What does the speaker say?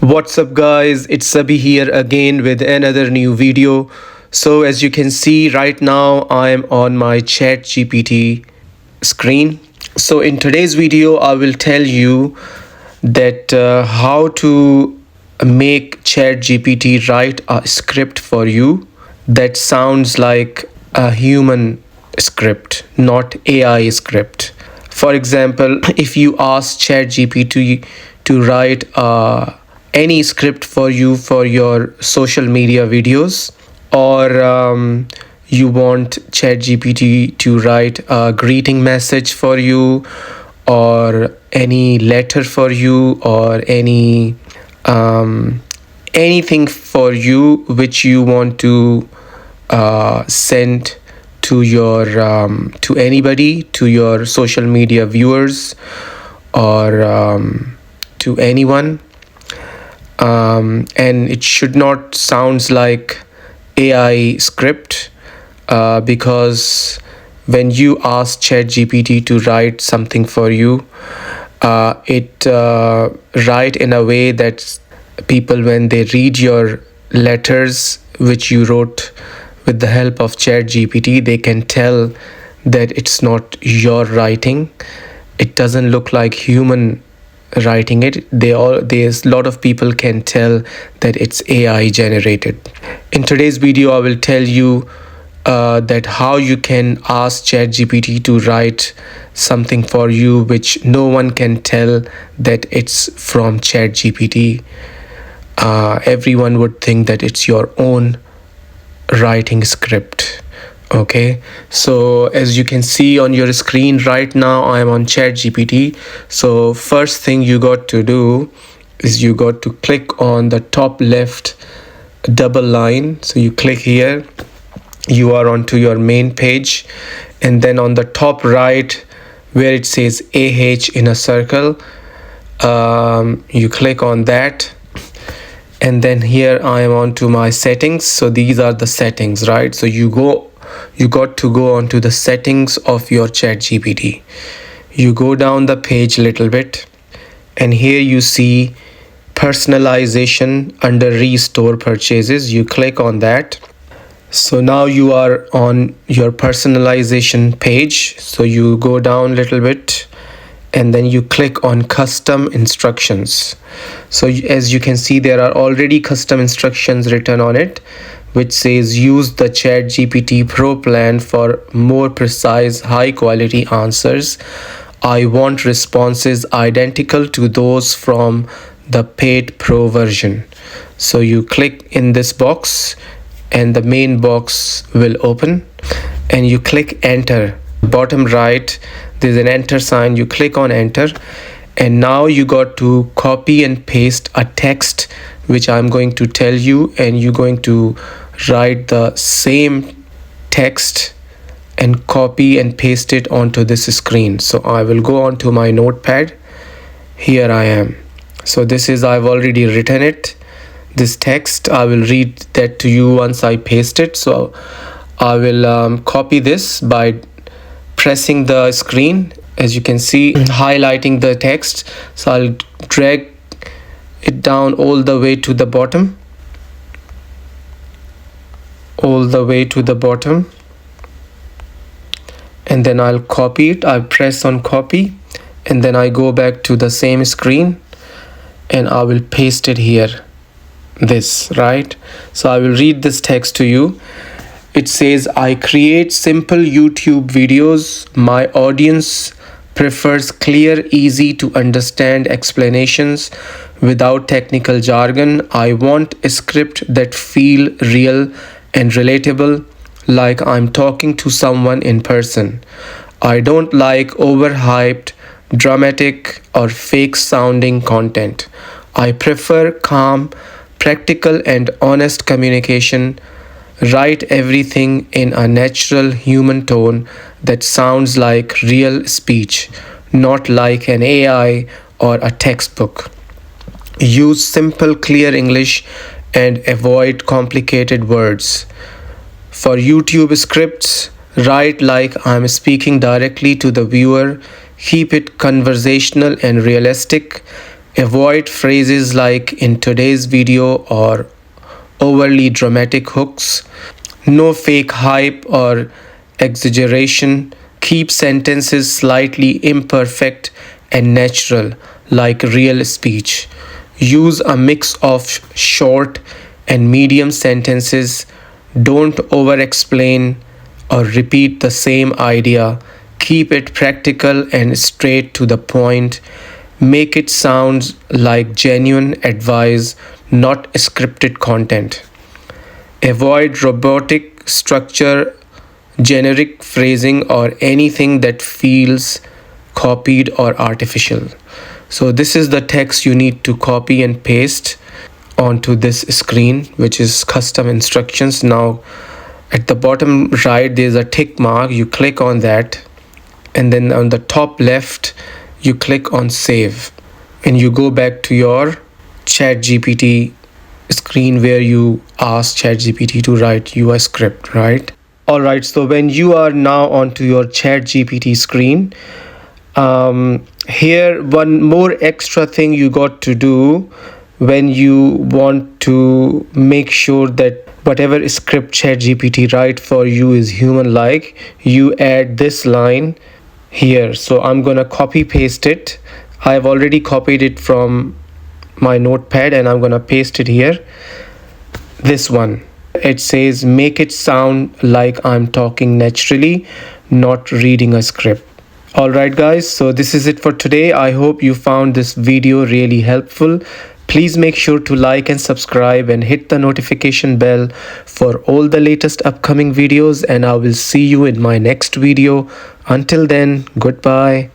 What's up, guys? It's Sabi here again with another new video. So, as you can see right now, I'm on my ChatGPT screen. So, in today's video, I will tell you that how to make ChatGPT write a script for you that sounds like a human script, not AI script. For example, if you ask ChatGPT to write any script for you for your social media videos, or you want ChatGPT to write a greeting message for you, or any letter for you, or anything for you which you want to send to your to anybody, to your social media viewers, or to anyone, and it should not sounds like AI script, because when you ask ChatGPT to write something for you, it write in a way that people, when they read your letters which you wrote with the help of ChatGPT, they can tell that it's not your writing. It doesn't look like human writing it. There's a lot of people can tell that it's AI generated. In today's video, I will tell you that how you can ask ChatGPT to write something for you which no one can tell that it's from ChatGPT. Everyone would think that it's your own writing script. Okay, so as you can see on your screen right now, I am on ChatGPT. So first thing you got to do is you got to click on the top left double line. So you click here, you are onto your main page, and then on the top right where it says AH in a circle, you click on that, and then here I am onto my settings. So these are the settings, right? So you got to go onto the settings of your ChatGPT. You go down the page a little bit, and here you see personalization under restore purchases. You click on that. So now you are on your personalization page. So you go down a little bit, and then you click on custom instructions. So as you can see, there are already custom instructions written on it, which says use the ChatGPT Pro plan for more precise, high quality answers. I want responses identical to those from the paid Pro version. So you click in this box, and the main box will open, and you click enter. Bottom right, there's an enter sign. You click on enter, and now you got to copy and paste a text which I'm going to tell you, and you're going to write the same text and copy and paste it onto this screen. So I will go onto my notepad. Here I am. So this is, I've already written it, this text. I will read that to you once I paste it. So I will copy this by pressing the screen, as you can see, highlighting the text. So I'll drag it down all the way to the bottom, and then I'll copy it. I press on copy, and then I go back to the same screen, and I will paste it here, this, right? So I will read this text to you. It says, I create simple YouTube videos. My audience prefers clear, easy to understand explanations without technical jargon. I want a script that feel real and relatable, like I'm talking to someone in person. I don't like overhyped, dramatic, or fake sounding content. I prefer calm, practical, and honest communication. Write everything in a natural human tone that sounds like real speech, not like an AI or a textbook. Use simple, clear English and avoid complicated words. For YouTube scripts, write like I'm speaking directly to the viewer. Keep it conversational and realistic. Avoid phrases like "in today's video" or overly dramatic hooks. No fake hype or exaggeration. Keep sentences slightly imperfect and natural, like real speech. Use a mix of short and medium sentences. Don't over explain or repeat the same idea. Keep it practical and straight to the point. Make it sound like genuine advice, not scripted content. Avoid robotic structure, generic phrasing, or anything that feels copied or artificial. So, this is the text you need to copy and paste onto this screen, which is custom instructions. Now, at the bottom right, there's a tick mark. You click on that, and then on the top left, you click on save, and you go back to your ChatGPT screen where you ask ChatGPT to write you a script, right? All right, so when you are now onto your ChatGPT screen, here one more extra thing you got to do when you want to make sure that whatever script ChatGPT write for you is human like, you add this line here. So I'm gonna copy paste it. I've already copied it from my notepad and I'm gonna paste it here. This one, it says make it sound like I'm talking naturally, not reading a script. Alright guys, so this is it for today. I hope you found this video really helpful. Please make sure to like and subscribe and hit the notification bell for all the latest upcoming videos, and I will see you in my next video. Until then, goodbye.